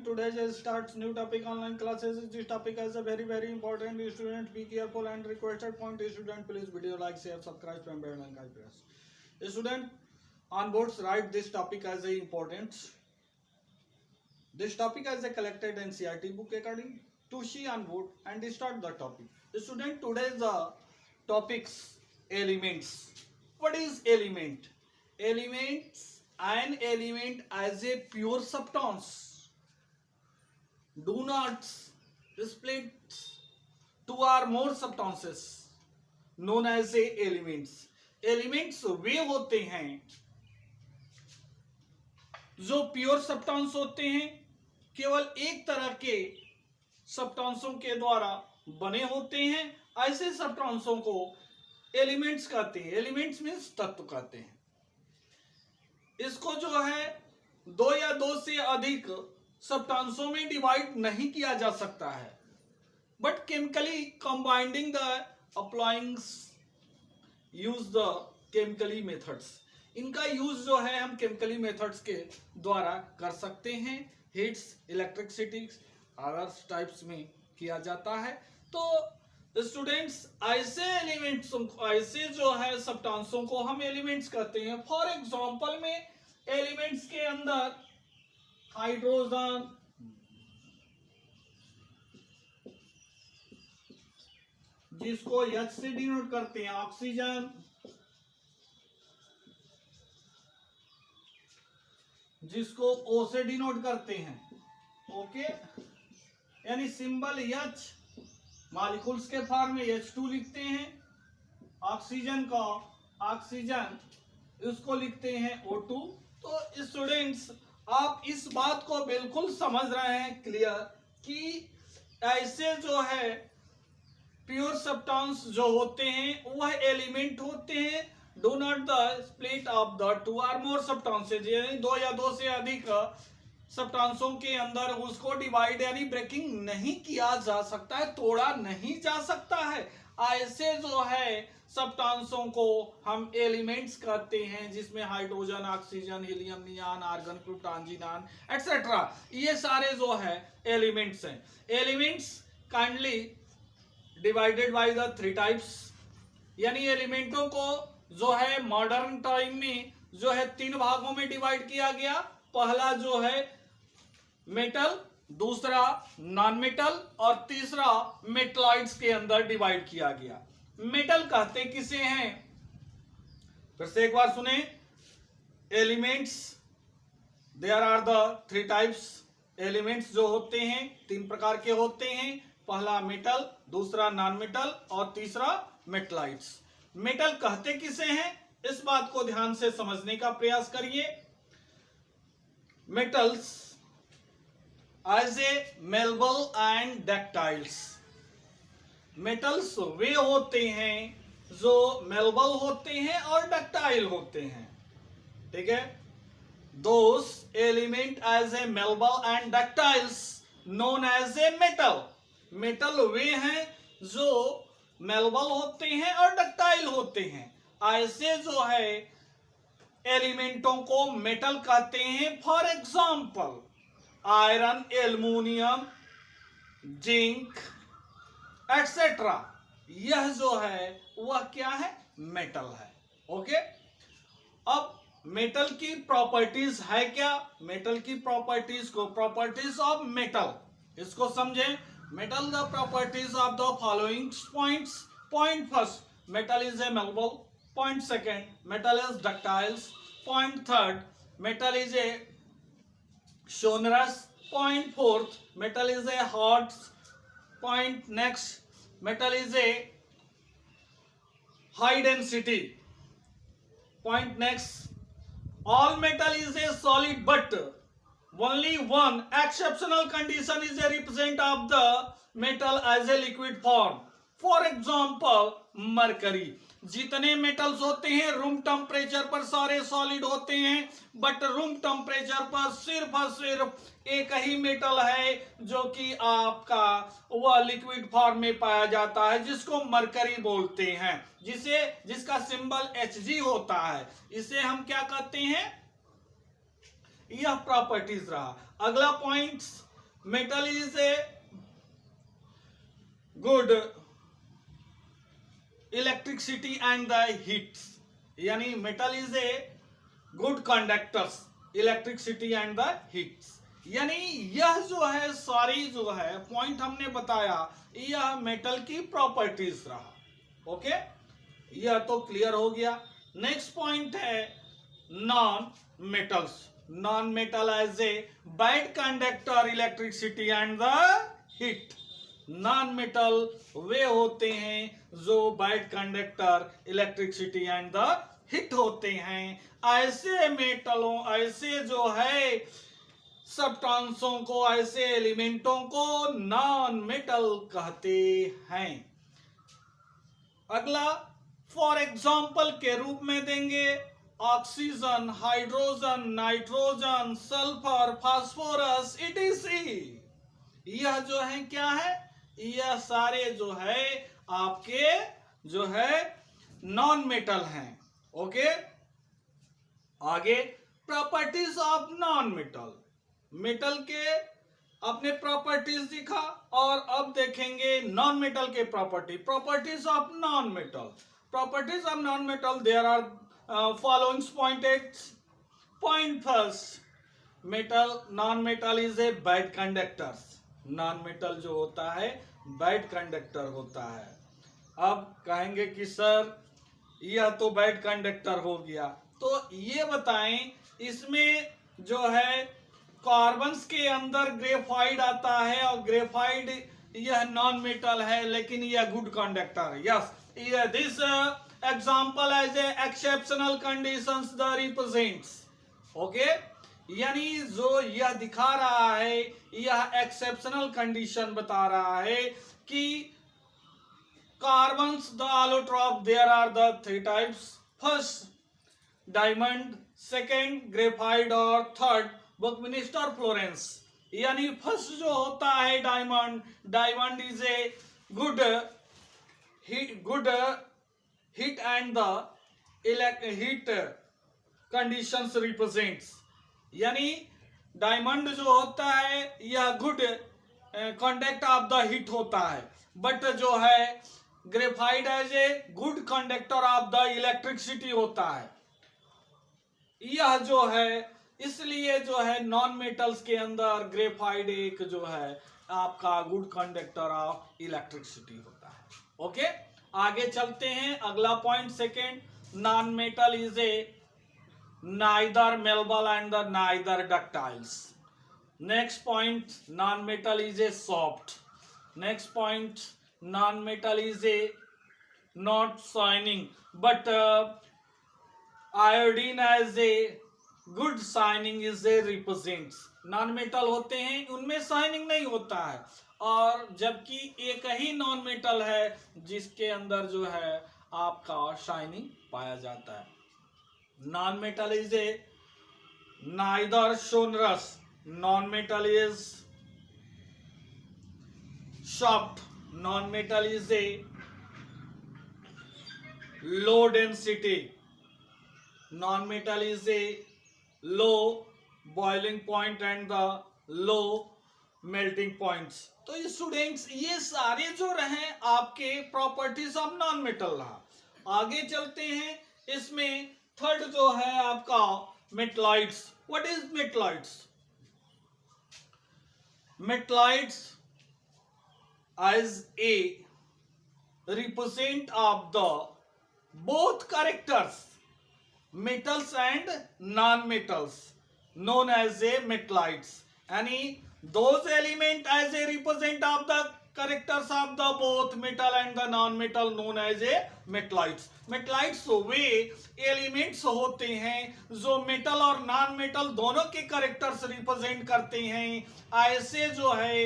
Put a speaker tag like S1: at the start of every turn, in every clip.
S1: Today starts new topic online classes. This topic is a very important. Student be careful and requested point. Student please video like, share, subscribe, and bell icon press. Student on boards write this topic as a importance. This topic is a collected NCERT book according to she on board and start the topic. Student today's topics elements. What is element? Elements. An element as a pure substance do not split two or more substances known as a elements. Elements वे होते हैं जो pure substance होते हैं, केवल एक तरह के सब्सटेंसों के द्वारा बने होते हैं. ऐसे सब्सटेंसों को एलिमेंट्स कहते हैं. एलिमेंट्स मीन्स तत्व कहते हैं. इसको जो है दो या दो से अधिक सब्सटेंसों में डिवाइड नहीं किया जा सकता है, but chemically combining the applying use the chemically methods. इनका यूज जो है हम केमिकली मेथड्स के द्वारा कर सकते हैं. हीट्स, इलेक्ट्रिसिटी, अदर टाइप्स में किया जाता है. तो स्टूडेंट्स ऐसे एलिमेंट्स, ऐसे जो है सब्सटेंसों को हम एलिमेंट्स कहते हैं. फॉर एग्जांपल में एलिमेंट्स के अंदर हाइड्रोजन, जिसको H से डिनोट करते हैं, ऑक्सीजन, जिसको O से डिनोट करते हैं. ओके, यानी सिंबल H, मॉलिक्यूल्स के फॉर्म में H2 लिखते हैं. ऑक्सीजन का ऑक्सीजन, इसको लिखते हैं O2. तो स्टूडेंट्स आप इस बात को बिल्कुल समझ रहे हैं क्लियर कि ऐसे जो है प्योर सब्सटेंस जो होते हैं वह एलिमेंट होते हैं. Do not the split of the two or more substances, यानी दो या दो से अधिक सब्सटेंसों के अंदर उसको डिवाइड यानी ब्रेकिंग नहीं किया जा सकता है, तोड़ा नहीं जा सकता है. ऐसे जो है सब्सटेंसों को हम एलिमेंट्स कहते हैं, जिसमें hydrogen, oxygen, helium, neon, argon, proton, xenon etcetera, ये सारे जो है एलिमेंट्स हैं. Elements kindly divided by the three types, यानी एलिमेंटों को जो है मॉडर्न टाइम में जो है तीन भागों में डिवाइड किया गया. पहला जो है मेटल, दूसरा नॉन मेटल और तीसरा मेटलॉइड्स के अंदर डिवाइड किया गया. मेटल कहते किसे हैं? फिर से एक बार सुने. Elements, there are the three types. Elements जो होते हैं तीन प्रकार के होते हैं. पहला मेटल, दूसरा नॉन मेटल और तीसरा मेटलॉइड्स. मेटल कहते किसे हैं, इस बात को ध्यान से समझने का प्रयास करिए. Metals as a malleable and ductiles. Metals वे होते हैं जो मेल्बल होते हैं और डक्टाइल होते हैं. ठीक है. Those element as a malleable and ductiles known as a metal. Metal वे हैं जो मेल्बल होते हैं और डक्टाइल होते हैं. ऐसे जो है एलिमेंटों को मेटल कहते हैं. For example iron, aluminium, zinc etcetera, यह जो है वह क्या है? मेटल है. ओके. अब मेटल की प्रॉपर्टीज है क्या? मेटल की प्रॉपर्टीज को, प्रॉपर्टीज ऑफ मेटल, इसको समझें. Metal the properties of the following points. Point first, metal is a malleable. Point second, metal is ductiles. Point third, metal is a sonorous. Point fourth, metal is a hot. Point next, metal is a high density. Point next, all metal is a solid, but only one exceptional condition is a represent of the metal as a liquid form. For example, mercury. जितने metals होते हैं room temperature पर सारे solid होते हैं, but room temperature पर सिर्फ और सिर्फ एक ही मेटल है जो कि आपका वह लिक्विड फॉर्म में पाया जाता है, जिसको मरकरी बोलते हैं, जिसका सिंबल Hg होता है. इसे हम क्या कहते हैं? यह प्रॉपर्टीज रहा. अगला point, metal is a good electricity and the heat, यानी metal is a good conductors electricity and the heat. यानी यह जो है सारी जो है पॉइंट हमने बताया, यह मेटल की प्रॉपर्टीज रहा। ओके, यह तो क्लियर हो गया। नेक्स्ट पॉइंट है non metals. Non metal as a bad conductor electricity and the heat. नॉन मेटल वे होते हैं जो bad conductor electricity and the heat होते हैं। ऐसे मेटलों, ऐसे जो है सब्सटेंसों को, ऐसे एलिमेंटों को नॉन मेटल कहते हैं। अगला फॉर एग्जाम्पल के रूप में देंगे oxygen, hydrogen, nitrogen, sulphur, phosphorus, etc.. यह जो है क्या है, यह सारे जो है आपके जो है नॉन मेटल हैं। ओके, आगे properties of non metal. Metal के अपने प्रॉपर्टीज दिखा और अब देखेंगे नॉन मेटल के properties of non metal. Properties of non metal, there are following pointed point first, metal non metal is a bad conductor। Non metal जो होता है बैड कंडक्टर होता है। अब कहेंगे कि सर यह तो बैड कंडक्टर हो गया, तो ये बताएं इसमें जो है कार्बन्स के अंदर ग्रेफाइड आता है और ग्रेफाइड यह नॉन मेटल है लेकिन यह good conductor. Yes, this example as a exceptional conditions the represents। Okay, यानी जो यह दिखा रहा है यह एक्सेप्शनल कंडीशन बता रहा है कि carbons the allotrope there are the three types, first diamond, second graphite और थर्ड बकमिस्टर फ्लोरेंस। यानी फर्स्ट जो होता है diamond, diamond is a good heat and the heat conditions represents। यानी डायमंड जो होता है यह good conduct of the heat होता है, बट जो है graphite as a good conductor of the electricity होता है। यह जो है इसलिए जो है नॉन मेटल्स के अंदर ग्रेफाइड एक जो है आपका गुड कंडक्टर ऑफ इलेक्ट्रिसिटी होता है। ओके, आगे चलते हैं। अगला point second, non metal is a neither malleable and the neither ductiles. Next point, non metal is a soft. Next point, non metal is a not shining but iodine as a good shining is a represents. Non metal होते हैं उनमें shining नहीं होता है, और जबकि एक ही non metal है जिसके अंदर जो है आपका शाइनिंग पाया जाता है। Non metal is a neither sonorous, non metal is soft, non metal is A low density, non metal is A low boiling point and the low melting points. तो स्टूडेंट्स ये सारे जो रहे आपके प्रॉपर्टीज ऑफ नॉन मेटल रहा। आगे चलते हैं, इसमें थर्ड जो है आपका metalloids. What is metalloids? Metalloids as a represent of the both characters metals and non-metals known as a metallites। यानी those element as a represent of the characters of the both metal and the non-metal known as a metallites। metallites way elements होते हैं जो metal और non metal दोनों के characters represent करते हैं। ऐसे जो है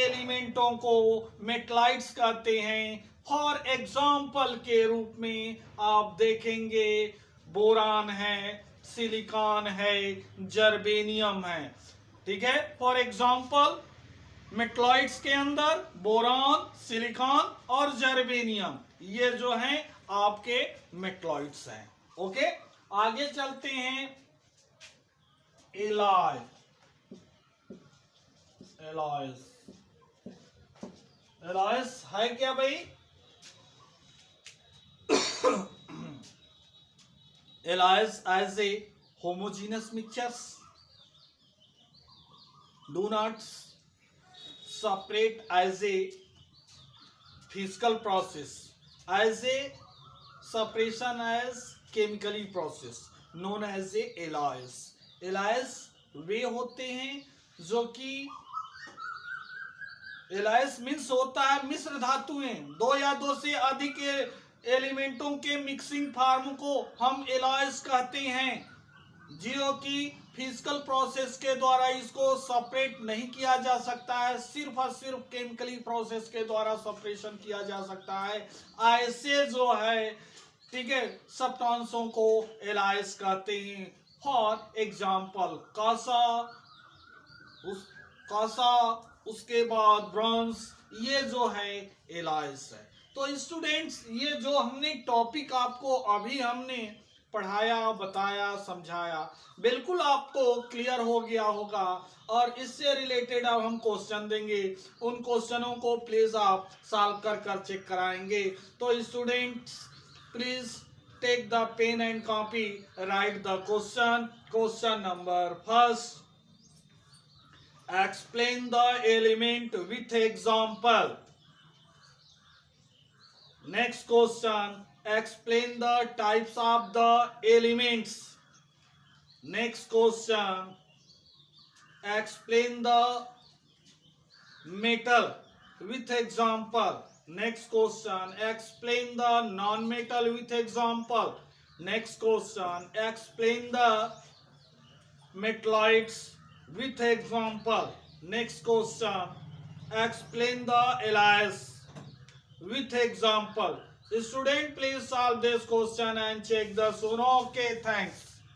S1: एलिमेंटों को मेटलाइट्स कहते हैं। फॉर एग्जाम्पल के रूप में आप देखेंगे बोरान है, सिलिकॉन है, जर्मेनियम है। ठीक है, फॉर एग्जाम्पल मेटलॉइड्स के अंदर बोरान, सिलिकॉन और जर्मेनियम, ये जो हैं आपके मेटलॉइड्स हैं। ओके, आगे चलते हैं। एलॉयस। एलॉयस है क्या भाई? Alloys as a homogeneous mixtures do not separate as a physical process, as a separation as chemically process known as a alloys. alloys वे होते हैं जो कि एलायस मीन्स होता है मिश्र धातुएं, दो या दो से अधिक एलिमेंटों के मिक्सिंग फार्म को हम एलायस कहते हैं, जो कि फिजिकल प्रोसेस के द्वारा इसको सेपरेट नहीं किया जा सकता है, सिर्फ और सिर्फ केमिकली प्रोसेस के द्वारा सेपरेशन किया जा सकता है। ऐसे जो है, ठीक है, सब्सटेंसों को एलायस कहते हैं। फॉर एग्जांपल कासा, उसके बाद ब्रॉन्ज, ये जो है एलायस है। तो स्टूडेंट्स, ये जो हमने टॉपिक आपको अभी हमने पढ़ाया, बताया, समझाया, बिल्कुल आपको क्लियर हो गया होगा। और इससे रिलेटेड अब हम क्वेश्चन देंगे, उन क्वेश्चनों को प्लीज आप सॉल्व कर चेक कराएंगे। तो students please take the pen and copy, write the question. Question number first, explain the element with example. Next question, explain the types of the elements. Next question, explain the metal with example. Next question, explain the non-metal with example. Next question, explain the metalloids with example. Next question, explain the alloys with example. Student, please solve this question and check the soon. Okay, thanks.